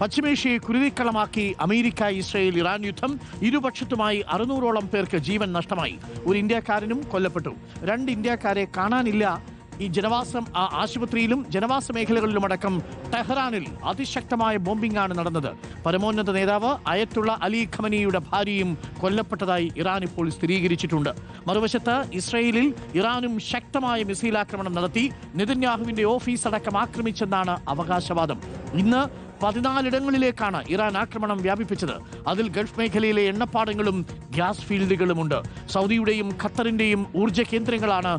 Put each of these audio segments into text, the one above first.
പശ്ചിമേഷ്യയെ കുരുതിക്കളമാക്കി America, Israel, Iran യുദ്ധം. ഇരുപക്ഷത്തുമായി 600ഓളം പേർക്ക് ജീവൻ നഷ്ടമായി. ഒരു ഇന്ത്യക്കാരനും കൊല്ലപ്പെട്ടു. 2 ഇന്ത്യക്കാരെ കാണാനില്ല. ഈ ആശുപത്രിയിലും ജനവാസ മേഖലകളിലുമടക്കം ടെഹ്റാനിൽ അതിശക്തമായ ബോംബിംഗാണ് നടന്നത്. പരമോന്നത നേതാവ് അയത്തുള്ള അലി ഖമനിയുടെ ഭാര്യയും കൊല്ലപ്പെട്ടതായി ഇറാൻ ഇപ്പോൾ സ്ഥിരീകരിച്ചിട്ടുണ്ട്. മറുവശത്ത് ഇസ്രയേലിൽ ഇറാനും ശക്തമായ മിസൈൽ ആക്രമണം നടത്തി. നെതന്യാഹുവിന്റെ ഓഫീസ് അടക്കം ആക്രമിച്ചെന്നാണ് അവകാശവാദം. ഇന്ന് 14 ഇടങ്ങളിലേക്കാണ് ഇറാൻ ആക്രമണം വ്യാപിപ്പിച്ചത്. അതിൽ ഗൾഫ് മേഖലയിലെ എണ്ണപ്പാടങ്ങളും ഗ്യാസ് ഫീൽഡുകളുമുണ്ട്. സൗദിയുടെയും ഖത്തറിന്റെയും ഊർജ്ജ കേന്ദ്രങ്ങളാണ്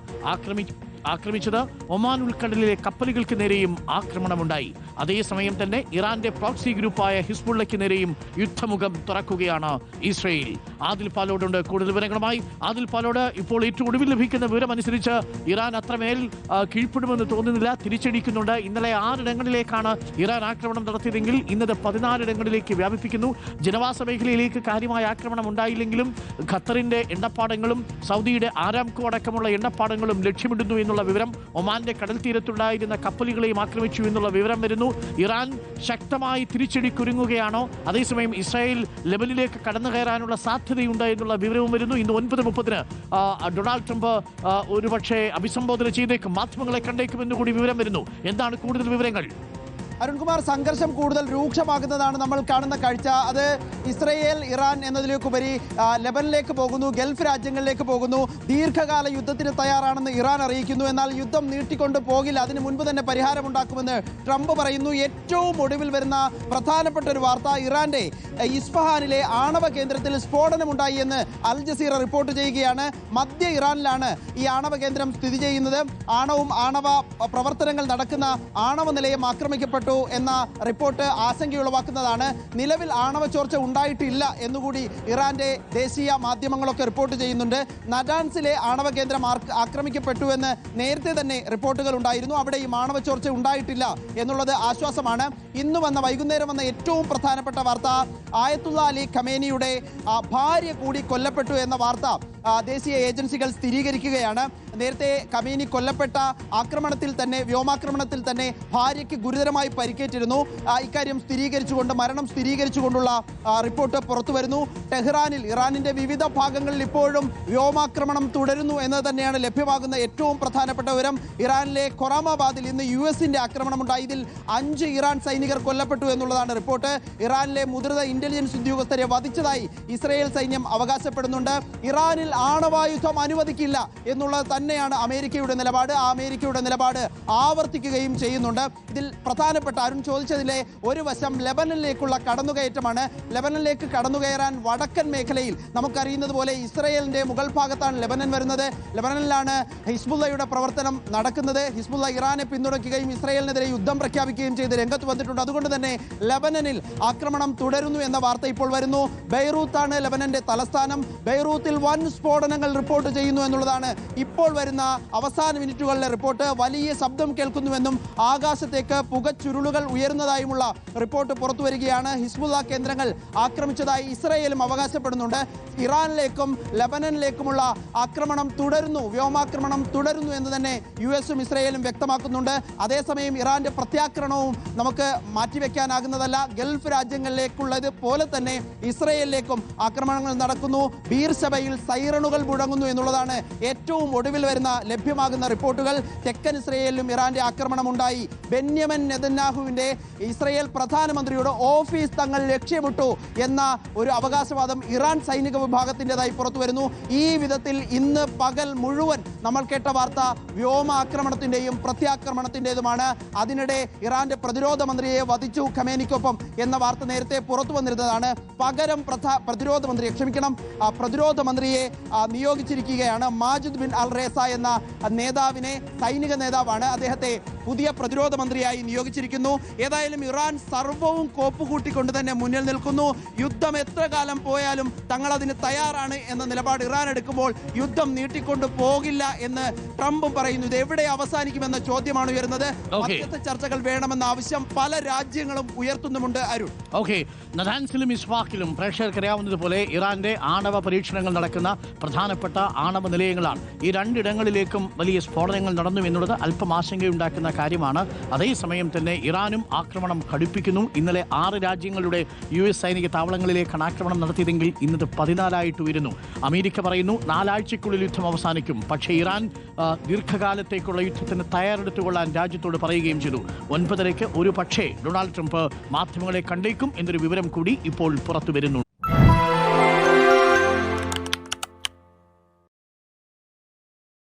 ആക്രമിച്ചത്. ഒമാൻ ഉൾക്കടലിലെ കപ്പലുകൾക്ക് നേരെയും ആക്രമണമുണ്ടായി. അതേസമയം തന്നെ ഇറാന്റെ പ്രോക്സി ഗ്രൂപ്പായ ഹിസ്ബുള്ളയ്ക്ക് നേരെയും യുദ്ധമുഖം തുറക്കുകയാണ് ഇസ്രയേൽ. ആദിൽ പാലോടുണ്ട് കൂടുതൽ വിവരങ്ങളുമായി. ആദിൽ പാലോട്, ഇപ്പോൾ ഏറ്റവും ഒടുവിൽ ലഭിക്കുന്ന വിവരമനുസരിച്ച് ഇറാൻ അത്രമേൽ കീഴ്പ്പെടുമെന്ന് തോന്നുന്നില്ല, തിരിച്ചടിക്കുന്നുണ്ട്. ഇന്നലെ 6 ഇടങ്ങളിലേക്കാണ് ഇറാൻ ആക്രമണം നടത്തിയതെങ്കിൽ ഇന്നത് 14 ഇടങ്ങളിലേക്ക് വ്യാപിപ്പിക്കുന്നു. ജനവാസ മേഖലയിലേക്ക് കാര്യമായ ആക്രമണം ഉണ്ടായില്ലെങ്കിലും ഖത്തറിന്റെ എണ്ണപ്പാടങ്ങളും സൗദിയുടെ ആരാംകോ അടക്കമുള്ള എണ്ണപ്പാടങ്ങളും ലക്ഷ്യമിടുന്നു എന്നുള്ള വിവരം. ഒമാന്റെ കടൽ തീരത്തുണ്ടായിരുന്ന കപ്പലുകളെയും ആക്രമിച്ചു എന്നുള്ള വിവരം വരുന്നു. ഇറാൻ ശക്തമായി തിരിച്ചടിക്കൊരുങ്ങുകയാണോ? അതേസമയം ഇസ്രായേൽ ലെബനിലേക്ക് കടന്നു കയറാനുള്ള സാധ്യതയുണ്ട് എന്നുള്ള വിവരവും വരുന്നു. ഇന്ന് 9:30 ഡൊണാൾഡ് ട്രംപ് ഒരുപക്ഷെ അഭിസംബോധന ചെയ്തേക്കും, മാധ്യമങ്ങളെ കണ്ടേക്കുമെന്ന് കൂടി വിവരം വരുന്നു. എന്താണ് കൂടുതൽ വിവരങ്ങൾ? അരുൺകുമാർ, സംഘർഷം കൂടുതൽ രൂക്ഷമാകുന്നതാണ് നമ്മൾ കാണുന്ന കാഴ്ച. അത് ഇസ്രയേൽ, ഇറാൻ എന്നതിലേക്കുപരി ലെബനിലേക്ക് പോകുന്നു, ഗൾഫ് രാജ്യങ്ങളിലേക്ക് പോകുന്നു. ദീർഘകാല യുദ്ധത്തിന് തയ്യാറാണെന്ന് ഇറാൻ അറിയിക്കുന്നു. എന്നാൽ യുദ്ധം നീട്ടിക്കൊണ്ട് പോകില്ല, അതിന് മുൻപ് തന്നെ പരിഹാരമുണ്ടാക്കുമെന്ന് ട്രംപ് പറയുന്നു. ഏറ്റവും ഒടുവിൽ വരുന്ന പ്രധാനപ്പെട്ട ഒരു വാർത്ത, ഇറാന്റെ ഇസ്ഫഹാനിലെ ആണവ കേന്ദ്രത്തിൽ സ്ഫോടനമുണ്ടായി എന്ന് അൽ ജസീറ റിപ്പോർട്ട് ചെയ്യുകയാണ്. മധ്യ ഇറാനിലാണ് ഈ ആണവ കേന്ദ്രം സ്ഥിതി ചെയ്യുന്നത്. ആണവ പ്രവർത്തനങ്ങൾ നടക്കുന്ന ആണവ നിലയം ആക്രമിക്കപ്പെട്ടു എന്ന റിപ്പോർട്ട് ആശങ്കയുളവാക്കുന്നതാണ്. നിലവിൽ ആണവ ചോർച്ച ഉണ്ടായിട്ടില്ല എന്നുകൂടി ഇറാന്റെ ദേശീയ മാധ്യമങ്ങളൊക്കെ റിപ്പോർട്ട് ചെയ്യുന്നുണ്ട്. നജാൻസിലെ ആണവ കേന്ദ്രം ആക്രമിക്കപ്പെട്ടു എന്ന് നേരത്തെ തന്നെ റിപ്പോർട്ടുകൾ ഉണ്ടായിരുന്നു. അവിടെയും ആണവ ചോർച്ച ഉണ്ടായിട്ടില്ല എന്നുള്ളത് ആശ്വാസമാണ്. വൈകുന്നേരം വന്ന ഏറ്റവും പ്രധാനപ്പെട്ട വാർത്ത, ആയത്തുള്ള അലി ഖമേനിയുടെ ഭാര്യ കൂടി കൊല്ലപ്പെട്ടു എന്ന വാർത്ത ദേശീയ ഏജൻസികൾ സ്ഥിരീകരിക്കുകയാണ്. നേരത്തെ ഖമേനി കൊല്ലപ്പെട്ട വ്യോമാക്രമണത്തിൽ തന്നെ ഭാര്യയ്ക്ക് ഗുരുതരമായി പരിക്കേറ്റിരുന്നു. ഇക്കാര്യം മരണം സ്ഥിരീകരിച്ചുകൊണ്ടുള്ള റിപ്പോർട്ട് പുറത്തു വരുന്നു. ടെഹ്റാനിൽ ഇറാനിന്റെ വിവിധ ഭാഗങ്ങളിൽ ഇപ്പോഴും വ്യോമാക്രമണം തുടരുന്നു എന്ന് തന്നെയാണ് ലഭ്യമാകുന്ന ഏറ്റവും പ്രധാനപ്പെട്ട വിവരം. ഇറാനിലെ ഖൊറാമാബാദിൽ ഇന്ന് US-ന്റെ ആക്രമണമുണ്ടായി. ഇതിൽ 5 ഇറാൻ സൈനികർ കൊല്ലപ്പെട്ടു എന്നുള്ളതാണ് റിപ്പോർട്ട്. ഇറാനിലെ മുതിർന്ന ഇന്റലിജൻസ് ഉദ്യോഗസ്ഥരെ വധിച്ചതായി ഇസ്രയേൽ സൈന്യം അവകാശപ്പെടുന്നുണ്ട്. ഇറാനിൽ ആണവായുധം അനുവദിക്കില്ല എന്നുള്ളത് തന്നെയാണ് അമേരിക്കയുടെ നിലപാട്. ആ അമേരിക്കയുടെ നിലപാട് ആവർത്തിക്കുകയും ചെയ്യുന്നുണ്ട്. ഇതിൽ പ്രധാനപ്പെട്ട അരുൺ ചോദിച്ചതിലെ ഒരു വശം ലെബനനിലേക്കുള്ള കടന്നുകയറ്റമാണ്. ലെബനനിലേക്ക് കടന്നുകയറാൻ വടക്കൻ മേഖലയിൽ നമുക്കറിയുന്നത് പോലെ ഇസ്രയേലിന്റെ മുകൾ ഭാഗത്താണ് ലെബനൻ വരുന്നത്. ലെബനനിലാണ് ഹിസ്ബുള്ളയുടെ പ്രവർത്തനം നടക്കുന്നത്. ഹിസ്ബുള്ള ഇറാനെ പിന്തുണയ്ക്കുകയും ഇസ്രയേലിനെതിരെ യുദ്ധം പ്രഖ്യാപിക്കുകയും ചെയ്ത് രംഗത്ത് വന്നിട്ടുണ്ട്. അതുകൊണ്ട് തന്നെ ലെബനനിൽ ആക്രമണം തുടരുന്നു എന്ന വാർത്ത ഇപ്പോൾ വരുന്നു. ബെയ്റൂത്താണ് ലെബനന്റെ തലസ്ഥാനം. ബെയ്റൂത്തിൽ വൻ സ്ഫോടനങ്ങൾ റിപ്പോർട്ട് ചെയ്യുന്നു എന്നുള്ളതാണ് ഇപ്പോൾ വരുന്ന അവസാന മിനിറ്റുകളിലെ റിപ്പോർട്ട്. വലിയ ശബ്ദം കേൾക്കുന്നുവെന്നും ആകാശത്തേക്ക് പുകച്ചുരുളുകൾ ഉയരുന്നതായുമുള്ള റിപ്പോർട്ട് പുറത്തു വരികയാണ്. ഹിസ്ബുള്ള കേന്ദ്രങ്ങൾ ആക്രമിച്ചതായി ഇസ്രയേലും അവകാശപ്പെടുന്നുണ്ട്. ഇറാനിലേക്കും ലെബനനിലേക്കുമുള്ള ആക്രമണം തുടരുന്നു, വ്യോമാക്രമണം തുടരുന്നു എന്ന് തന്നെ US-ഉം ഇസ്രയേലും വ്യക്തമാക്കുന്നുണ്ട്. അതേസമയം ഇറാന്റെ പ്രത്യാക്രമണവും നമുക്ക് മാറ്റിവെക്കാനാകുന്നതല്ല. ഗൾഫ് രാജ്യങ്ങളിലേക്കുള്ളത് പോലെ തന്നെ ഇസ്രയേലിലേക്കും ആക്രമണങ്ങൾ നടക്കുന്നു. ബീർശബയിൽ സൈറണുകൾ മുഴങ്ങുന്നു എന്നുള്ളതാണ് ഏറ്റവും ഒടുവിൽ ലഭ്യമാകുന്ന റിപ്പോർട്ടുകൾ. തെക്കൻ ഇസ്രയേലിലും ഇറാന്റെ ആക്രമണം ഉണ്ടായി. ബെന്യാമിൻ നെതന്യാഹുവിന്റെ ഇസ്രയേൽ പ്രധാനമന്ത്രിയുടെ ഓഫീസ് തങ്ങൾ ലക്ഷ്യമിട്ടു എന്ന ഒരു അവകാശവാദം ഇറാൻ സൈനിക വിഭാഗത്തിൻ്റെതായി പുറത്തു വരുന്നു. ഈ വിധത്തിൽ ഇന്ന് പകൽ മുഴുവൻ നമ്മൾ കേട്ട വാർത്ത വ്യോമാക്രമണത്തിന്റെയും പ്രത്യാക്രമണത്തിൻ്റെതുമാണ്. അതിനിടെ ഇറാന്റെ പ്രതിരോധ മന്ത്രിയെ വധിച്ചു ഖമേനിക്കൊപ്പം എന്ന വാർത്ത നേരത്തെ പുറത്തു വന്നിരുന്നതാണ്. പകരം പ്രതിരോധ മന്ത്രിയെ നിയോഗിച്ചിരിക്കുകയാണ്. മാജിദ് ബിൻ അൽ റേസ എന്ന നേതാവിനെ, സൈനിക നേതാവാണ്, അദ്ദേഹത്തെ പുതിയ പ്രതിരോധ മന്ത്രിയായി നിയോഗിച്ചിരിക്കുന്നു. ഏതായാലും ഇറാൻ സർവവും കോപ്പുകൂട്ടിക്കൊണ്ട് തന്നെ മുന്നിൽ നിൽക്കുന്നു. യുദ്ധം എത്ര കാലം പോയാലും തങ്ങൾ അതിന് തയ്യാറാണ് എന്ന നിലപാട് ഇറാൻ എടുക്കുമ്പോൾ യുദ്ധം നീട്ടിക്കൊണ്ട് പോകില്ല എന്ന് ട്രംപും പറയുന്നു. ഇത് എവിടെ അവസാനിക്കുമെന്ന ചോദ്യമാണ് ഉയരുന്നത്. മധ്യസ്ഥ ചർച്ചകൾ വേണമെന്ന ആവശ്യം പല രാജ്യങ്ങളും ഉയർത്തുന്നുമുണ്ട്. അരുൺ, നദാൻസിലും ഇസ്ഫാക്കിലും പ്രേക്ഷകർക്കറിയാവുന്നതുപോലെ ഇറാന്റെ ആണവ പരീക്ഷണങ്ങൾ നടക്കുന്ന പ്രധാനപ്പെട്ട ആണവ നിലയങ്ങളാണ്. ഈ 2 രണ്ടിടങ്ങളിലേക്കും വലിയ സ്ഫോടനങ്ങൾ നടന്നു എന്നുള്ളത് അല്പം ആശങ്കയുണ്ടാക്കുന്ന കാര്യമാണ്. അതേസമയം തന്നെ ഇറാനും ആക്രമണം ഘടിപ്പിക്കുന്നു. ഇന്നലെ 6 രാജ്യങ്ങളുടെ US സൈനിക താവളങ്ങളിലേക്കാണ് ആക്രമണം നടത്തിയതെങ്കിൽ ഇന്നത് 14 ഉയരുന്നു. അമേരിക്ക പറയുന്നു 4 ആഴ്ചയ്ക്കുള്ളിൽ യുദ്ധം അവസാനിക്കും. പക്ഷേ ഇറാൻ ദീർഘകാലത്തേക്കുള്ള യുദ്ധത്തിന് തയ്യാറെടുത്തുകൊള്ളാൻ രാജ്യത്തോട് പറയുകയും ചെയ്തു. 9:30 ഒരു പക്ഷേ ഡൊണാൾഡ് ട്രംപ് മാധ്യമങ്ങളെ കണ്ടേക്കും എന്നൊരു വിവരം കൂടി ഇപ്പോൾ പുറത്തു വരുന്നു.